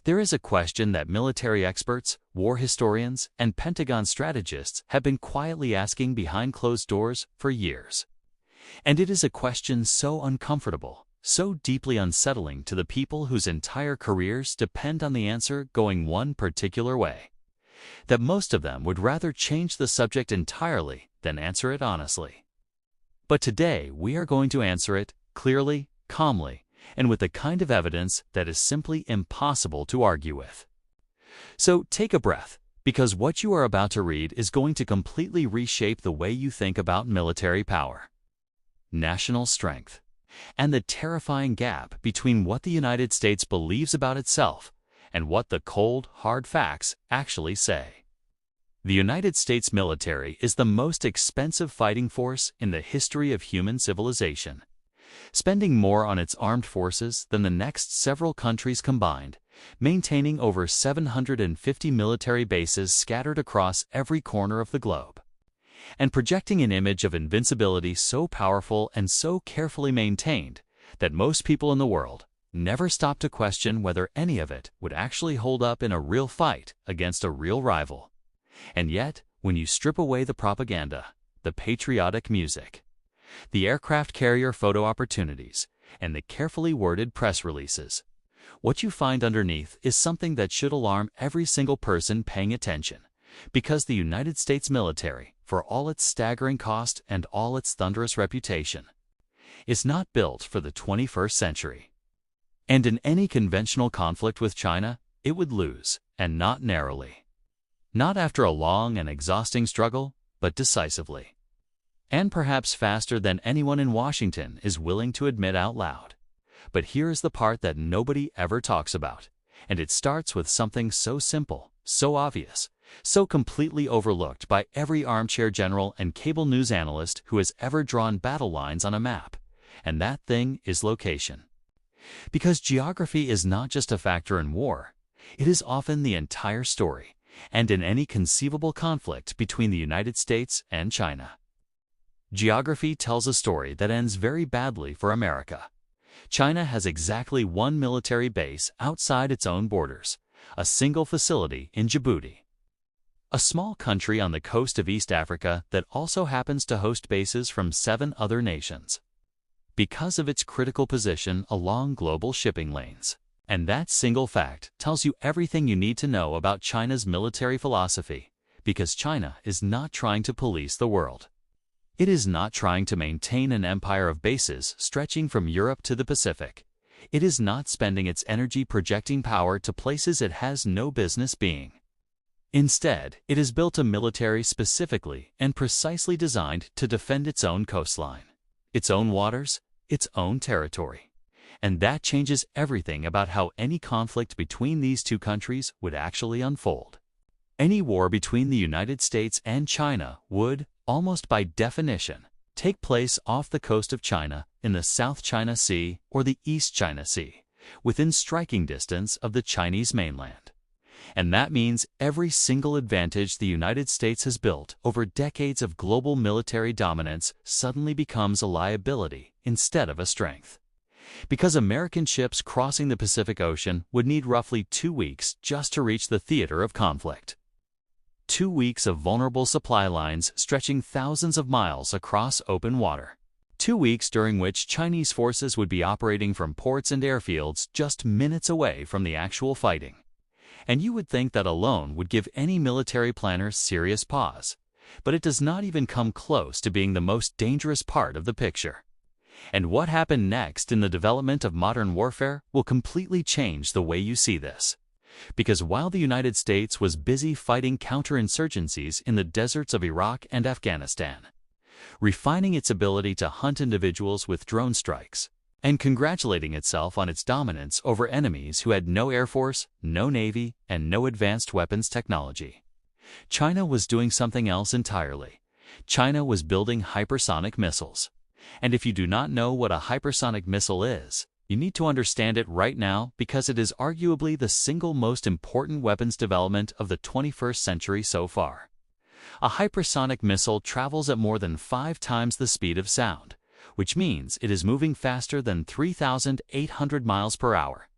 There is a question that military experts, war historians, and Pentagon strategists have been quietly asking behind closed doors for years. And it is a question so uncomfortable, so deeply unsettling to the people whose entire careers depend on the answer going one particular way, that most of them would rather change the subject entirely than answer it honestly. But today we are going to answer it clearly, calmly, and with the kind of evidence that is simply impossible to argue with. So take a breath, because what you are about to read is going to completely reshape the way you think about military power, national strength, and the terrifying gap between what the United States believes about itself and what the cold, hard facts actually say. The United States military is the most expensive fighting force in the history of human civilization, spending more on its armed forces than the next several countries combined, maintaining over 750 military bases scattered across every corner of the globe, and projecting an image of invincibility so powerful and so carefully maintained that most people in the world never stop to question whether any of it would actually hold up in a real fight against a real rival. And yet, when you strip away the propaganda, the patriotic music, the aircraft carrier photo opportunities, and the carefully worded press releases, what you find underneath is something that should alarm every single person paying attention, because the United States military, for all its staggering cost and all its thunderous reputation, is not built for the 21st century. And in any conventional conflict with China, it would lose, and not narrowly. Not after a long and exhausting struggle, but decisively. And perhaps faster than anyone in Washington is willing to admit out loud. But here is the part that nobody ever talks about, and it starts with something so simple, so obvious, so completely overlooked by every armchair general and cable news analyst who has ever drawn battle lines on a map, and that thing is location. Because geography is not just a factor in war, it is often the entire story, and in any conceivable conflict between the United States and China. Geography tells a story that ends very badly for America. China has exactly one military base outside its own borders, a single facility in Djibouti, a small country on the coast of East Africa that also happens to host bases from 7 other nations, because of its critical position along global shipping lanes. And that single fact tells you everything you need to know about China's military philosophy, because China is not trying to police the world. It is not trying to maintain an empire of bases stretching from Europe to the Pacific. It is not spending its energy projecting power to places it has no business being. Instead, it has built a military specifically and precisely designed to defend its own coastline, its own waters, its own territory. And that changes everything about how any conflict between these two countries would actually unfold. Any war between the United States and China would, almost by definition, take place off the coast of China in the South China Sea or the East China Sea, within striking distance of the Chinese mainland. And that means every single advantage the United States has built over decades of global military dominance suddenly becomes a liability instead of a strength. Because American ships crossing the Pacific Ocean would need roughly 2 weeks just to reach the theater of conflict. 2 weeks of vulnerable supply lines stretching thousands of miles across open water. 2 weeks during which Chinese forces would be operating from ports and airfields just minutes away from the actual fighting. And you would think that alone would give any military planner serious pause, but it does not even come close to being the most dangerous part of the picture. And what happened next in the development of modern warfare will completely change the way you see this. Because while the United States was busy fighting counterinsurgencies in the deserts of Iraq and Afghanistan, refining its ability to hunt individuals with drone strikes, and congratulating itself on its dominance over enemies who had no air force, no navy, and no advanced weapons technology, China was doing something else entirely. China was building hypersonic missiles. And if you do not know what a hypersonic missile is, you need to understand it right now, because it is arguably the single most important weapons development of the 21st century so far. A hypersonic missile travels at more than 5 times the speed of sound, which means it is moving faster than 3,800 miles per hour.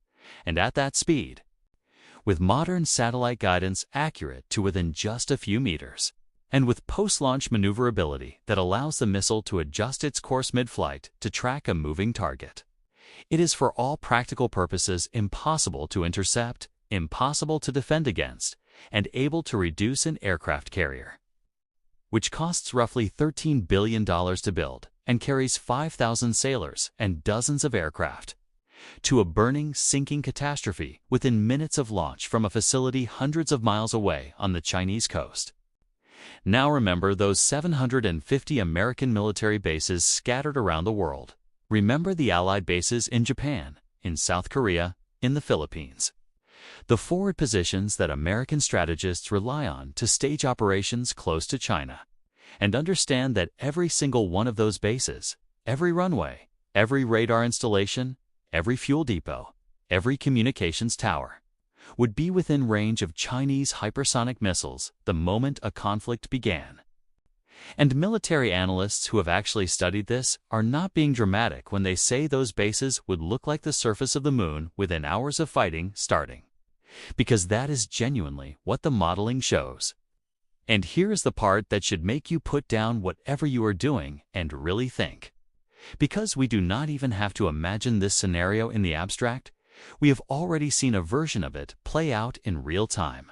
And at that speed, with modern satellite guidance accurate to within just a few meters, and with post-launch maneuverability that allows the missile to adjust its course mid-flight to track a moving target. It is for all practical purposes impossible to intercept, impossible to defend against, and able to reduce an aircraft carrier, which costs roughly $13 billion to build and carries 5,000 sailors and dozens of aircraft, to a burning, sinking catastrophe within minutes of launch from a facility hundreds of miles away on the Chinese coast. Now remember those 750 American military bases scattered around the world. Remember the Allied bases in Japan, in South Korea, in the Philippines. The forward positions that American strategists rely on to stage operations close to China. And understand that every single one of those bases, every runway, every radar installation, every fuel depot, every communications tower, would be within range of Chinese hypersonic missiles the moment a conflict began. And military analysts who have actually studied this are not being dramatic when they say those bases would look like the surface of the moon within hours of fighting starting, because that is genuinely what the modeling shows. And here is the part that should make you put down whatever you are doing and really think. Because we do not even have to imagine this scenario in the abstract, we have already seen a version of it play out in real time.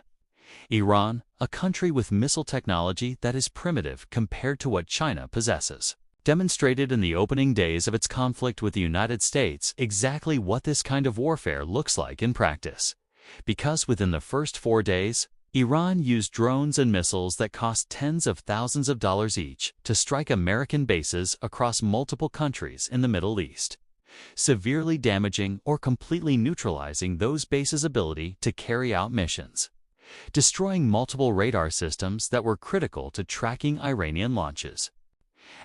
Iran, a country with missile technology that is primitive compared to what China possesses, demonstrated in the opening days of its conflict with the United States exactly what this kind of warfare looks like in practice. Because within the first 4 days, Iran used drones and missiles that cost tens of thousands of dollars each to strike American bases across multiple countries in the Middle East, severely damaging or completely neutralizing those bases' ability to carry out missions, destroying multiple radar systems that were critical to tracking Iranian launches,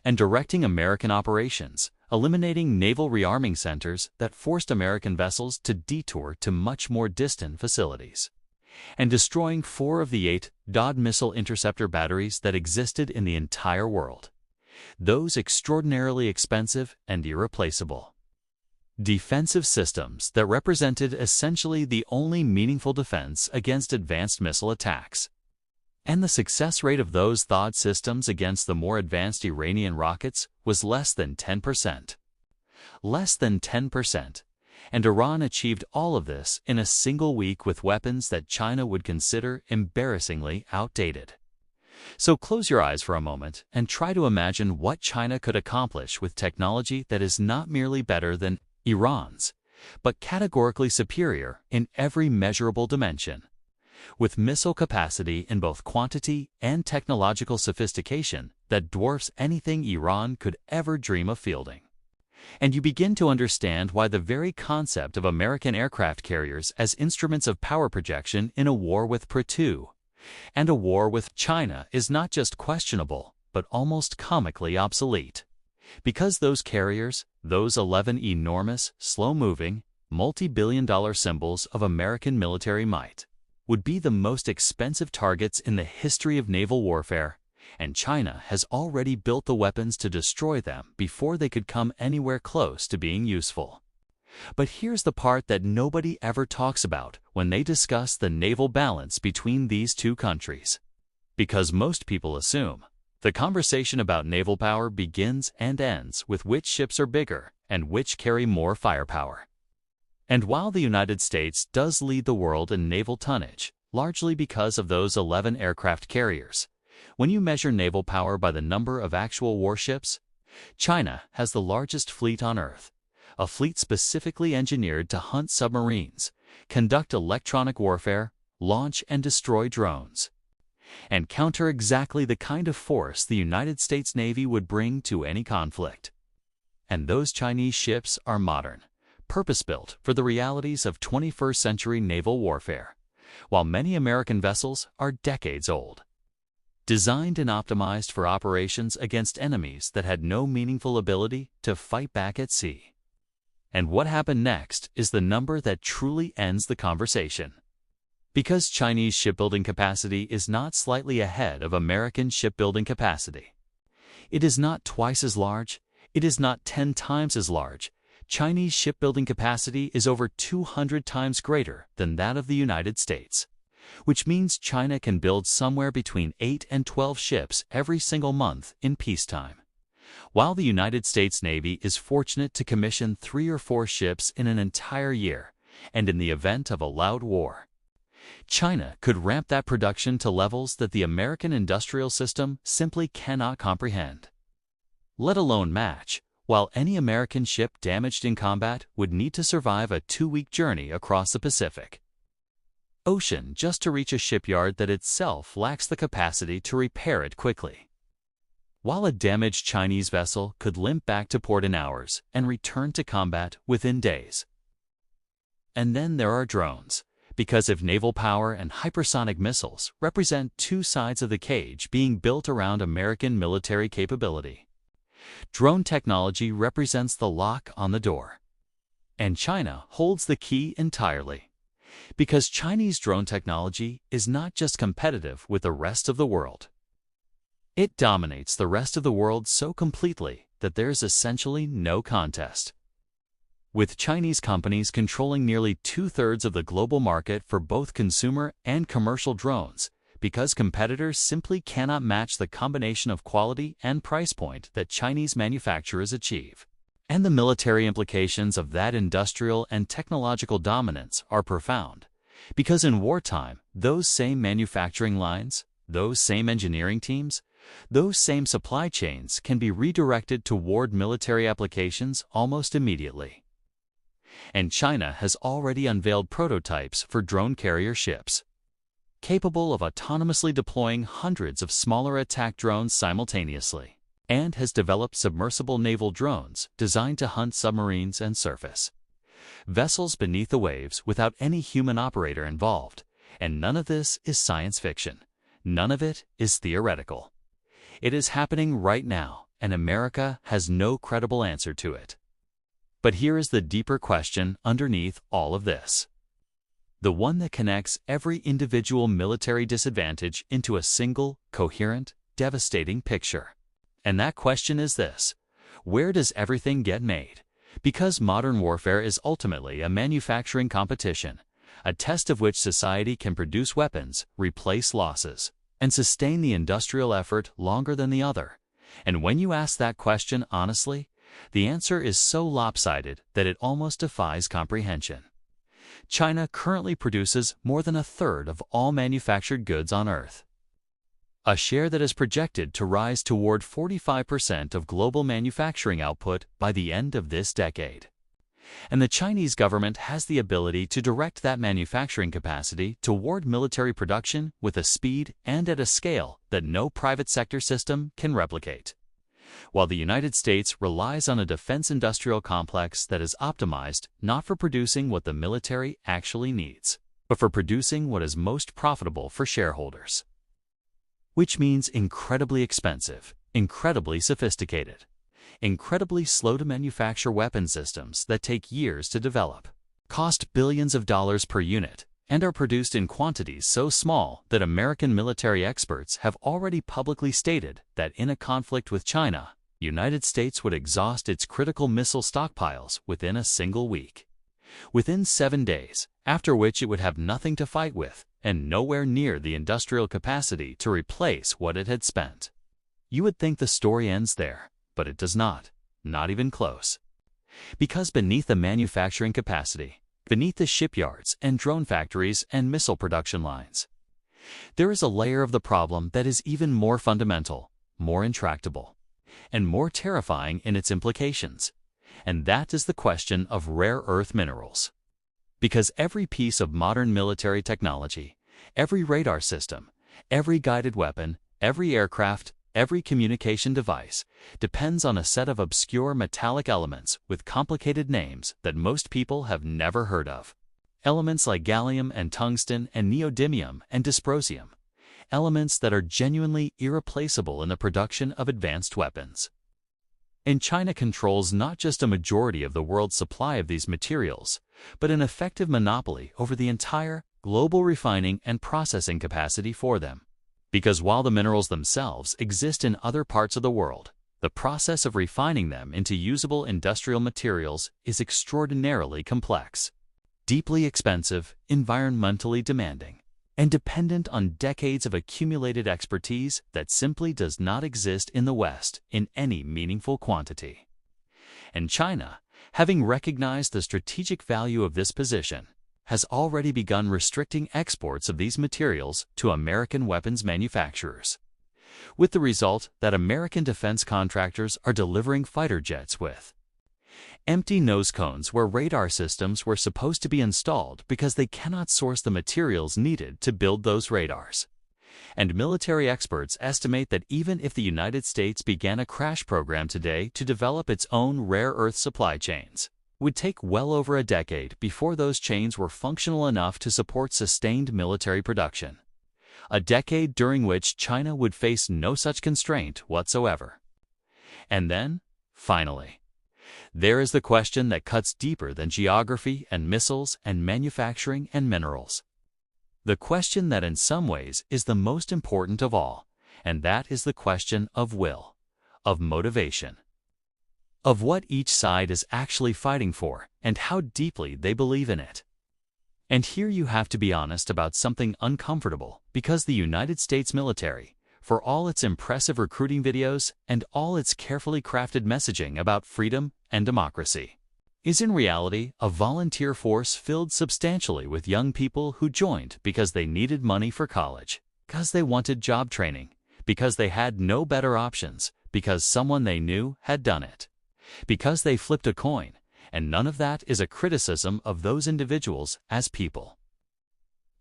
and directing American operations, eliminating naval rearming centers that forced American vessels to detour to much more distant facilities, and destroying 4 of the 8 DOD missile interceptor batteries that existed in the entire world, those extraordinarily expensive and irreplaceable defensive systems that represented essentially the only meaningful defense against advanced missile attacks. And the success rate of those THAAD systems against the more advanced Iranian rockets was less than 10%. Less than 10%. And Iran achieved all of this in a single week with weapons that China would consider embarrassingly outdated. So close your eyes for a moment and try to imagine what China could accomplish with technology that is not merely better than Iran's, but categorically superior in every measurable dimension, with missile capacity in both quantity and technological sophistication that dwarfs anything Iran could ever dream of fielding. And you begin to understand why the very concept of American aircraft carriers as instruments of power projection in a war with P2 and a war with China is not just questionable, but almost comically obsolete. Because those carriers, those 11 enormous, slow-moving, multi-billion-dollar symbols of American military might, would be the most expensive targets in the history of naval warfare, and China has already built the weapons to destroy them before they could come anywhere close to being useful. But here's the part that nobody ever talks about when they discuss the naval balance between these two countries. Because most people assume the conversation about naval power begins and ends with which ships are bigger and which carry more firepower. And while the United States does lead the world in naval tonnage, largely because of those 11 aircraft carriers, when you measure naval power by the number of actual warships, China has the largest fleet on Earth, a fleet specifically engineered to hunt submarines, conduct electronic warfare, launch and destroy drones, and counter exactly the kind of force the United States Navy would bring to any conflict. And those Chinese ships are modern, purpose-built for the realities of 21st century naval warfare, while many American vessels are decades old, designed and optimized for operations against enemies that had no meaningful ability to fight back at sea. And what happened next is the number that truly ends the conversation. Because Chinese shipbuilding capacity is not slightly ahead of American shipbuilding capacity, it is not twice as large, it is not 10 times as large, Chinese shipbuilding capacity is over 200 times greater than that of the United States, which means China can build somewhere between 8 and 12 ships every single month in peacetime, while the United States Navy is fortunate to commission 3 or 4 ships in an entire year, and in the event of a loud war. China could ramp that production to levels that the American industrial system simply cannot comprehend, let alone match, while any American ship damaged in combat would need to survive a 2-week journey across the Pacific Ocean just to reach a shipyard that itself lacks the capacity to repair it quickly. While a damaged Chinese vessel could limp back to port in hours and return to combat within days. And then there are drones, because if naval power and hypersonic missiles represent 2 sides of the cage being built around American military capability, drone technology represents the lock on the door. And China holds the key entirely, because Chinese drone technology is not just competitive with the rest of the world. It dominates the rest of the world so completely that there's essentially no contest. With Chinese companies controlling nearly 2/3 of the global market for both consumer and commercial drones, because competitors simply cannot match the combination of quality and price point that Chinese manufacturers achieve. And the military implications of that industrial and technological dominance are profound, because in wartime, those same manufacturing lines, those same engineering teams, those same supply chains can be redirected toward military applications almost immediately. And China has already unveiled prototypes for drone carrier ships, capable of autonomously deploying hundreds of smaller attack drones simultaneously, and has developed submersible naval drones designed to hunt submarines and surface vessels beneath the waves without any human operator involved. And none of this is science fiction. None of it is theoretical. It is happening right now, and America has no credible answer to it. But here is the deeper question underneath all of this, the one that connects every individual military disadvantage into a single, coherent, devastating picture. And that question is this: where does everything get made? Because modern warfare is ultimately a manufacturing competition, a test of which society can produce weapons, replace losses, and sustain the industrial effort longer than the other. And when you ask that question honestly, the answer is so lopsided that it almost defies comprehension. China currently produces more than 1/3 of all manufactured goods on Earth, a share that is projected to rise toward 45% of global manufacturing output by the end of this decade. And the Chinese government has the ability to direct that manufacturing capacity toward military production with a speed and at a scale that no private sector system can replicate, while the United States relies on a defense industrial complex that is optimized not for producing what the military actually needs, but for producing what is most profitable for shareholders. Which means incredibly expensive, incredibly sophisticated, incredibly slow to manufacture weapon systems that take years to develop, cost billions of dollars per unit, and are produced in quantities so small that American military experts have already publicly stated that in a conflict with China, the United States would exhaust its critical missile stockpiles within a single week, within 7 days, after which it would have nothing to fight with and nowhere near the industrial capacity to replace what it had spent. You would think the story ends there, but it does not even close. Because beneath the manufacturing capacity, beneath the shipyards and drone factories and missile production lines, there is a layer of the problem that is even more fundamental, more intractable, and more terrifying in its implications. And that is the question of rare earth minerals. Because every piece of modern military technology, every radar system, every guided weapon, every aircraft, every communication device depends on a set of obscure metallic elements with complicated names that most people have never heard of. Elements like gallium and tungsten and neodymium and dysprosium. Elements that are genuinely irreplaceable in the production of advanced weapons. And China controls not just a majority of the world's supply of these materials, but an effective monopoly over the entire global refining and processing capacity for them. Because while the minerals themselves exist in other parts of the world, The process of refining them into usable industrial materials is extraordinarily complex, deeply expensive, environmentally demanding, and dependent on decades of accumulated expertise that simply does not exist in the West in any meaningful quantity. And China, having recognized the strategic value of this position, has already begun restricting exports of these materials to American weapons manufacturers, with the result that American defense contractors are delivering fighter jets with empty nose cones where radar systems were supposed to be installed because they cannot source the materials needed to build those radars. And military experts estimate that even if the United States began a crash program today to develop its own rare earth supply chains, it would take well over a decade before those chains were functional enough to support sustained military production. A decade during which China would face no such constraint whatsoever. And then, finally, there is the question that cuts deeper than geography and missiles and manufacturing and minerals. The question that in some ways is the most important of all, and that is the question of will, of motivation, of what each side is actually fighting for and how deeply they believe in it. And here you have to be honest about something uncomfortable, because the United States military, for all its impressive recruiting videos and all its carefully crafted messaging about freedom and democracy, is in reality a volunteer force filled substantially with young people who joined because they needed money for college, because they wanted job training, because they had no better options, because someone they knew had done it, because they flipped a coin. And none of that is a criticism of those individuals as people.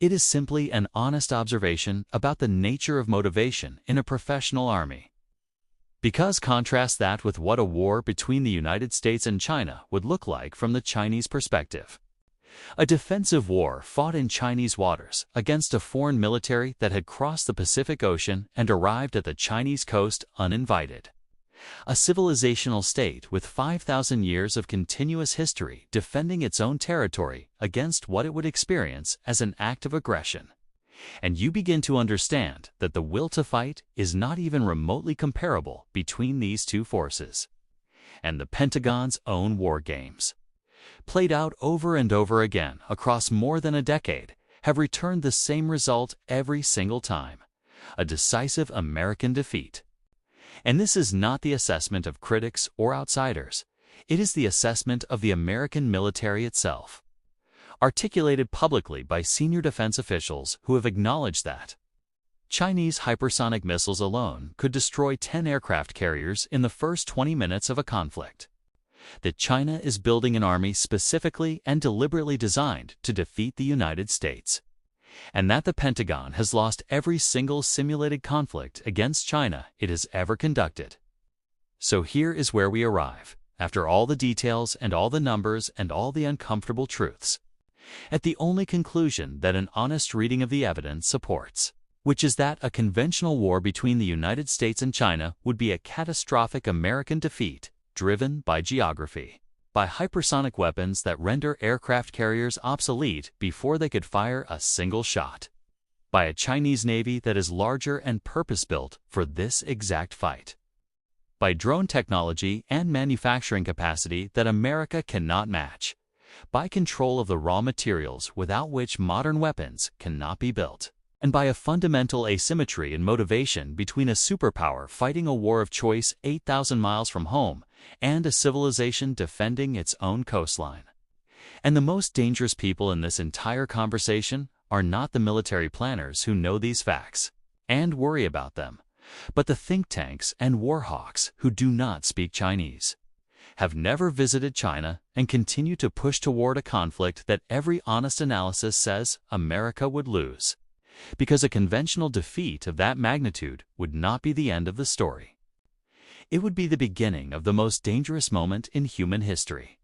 It is simply an honest observation about the nature of motivation in a professional army. Because contrast that with what a war between the United States and China would look like from the Chinese perspective. A defensive war fought in Chinese waters against a foreign military that had crossed the Pacific Ocean and arrived at the Chinese coast uninvited. A civilizational state with 5,000 years of continuous history defending its own territory against what it would experience as an act of aggression. And you begin to understand that the will to fight is not even remotely comparable between these two forces. And the Pentagon's own war games, played out over and over again across more than a decade, have returned the same result every single time: a decisive American defeat. And this is not the assessment of critics or outsiders. It is the assessment of the American military itself, articulated publicly by senior defense officials who have acknowledged that Chinese hypersonic missiles alone could destroy 10 aircraft carriers in the first 20 minutes of a conflict, that China is building an army specifically and deliberately designed to defeat the United States, and that the Pentagon has lost every single simulated conflict against China it has ever conducted. So here is where we arrive, after all the details and all the numbers and all the uncomfortable truths, at the only conclusion that an honest reading of the evidence supports, which is that a conventional war between the United States and China would be a catastrophic American defeat driven by geography, by hypersonic weapons that render aircraft carriers obsolete before they could fire a single shot, by a Chinese Navy that is larger and purpose-built for this exact fight, by drone technology and manufacturing capacity that America cannot match, by control of the raw materials without which modern weapons cannot be built, and by a fundamental asymmetry in motivation between a superpower fighting a war of choice 8,000 miles from home and a civilization defending its own coastline. And the most dangerous people in this entire conversation are not the military planners who know these facts and worry about them, but the think tanks and war hawks who do not speak Chinese, have never visited China, and continue to push toward a conflict that every honest analysis says America would lose, because a conventional defeat of that magnitude would not be the end of the story. It would be the beginning of the most dangerous moment in human history.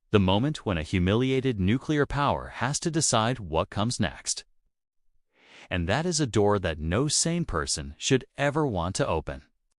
The moment when a humiliated nuclear power has to decide what comes next. And that is a door that no sane person should ever want to open.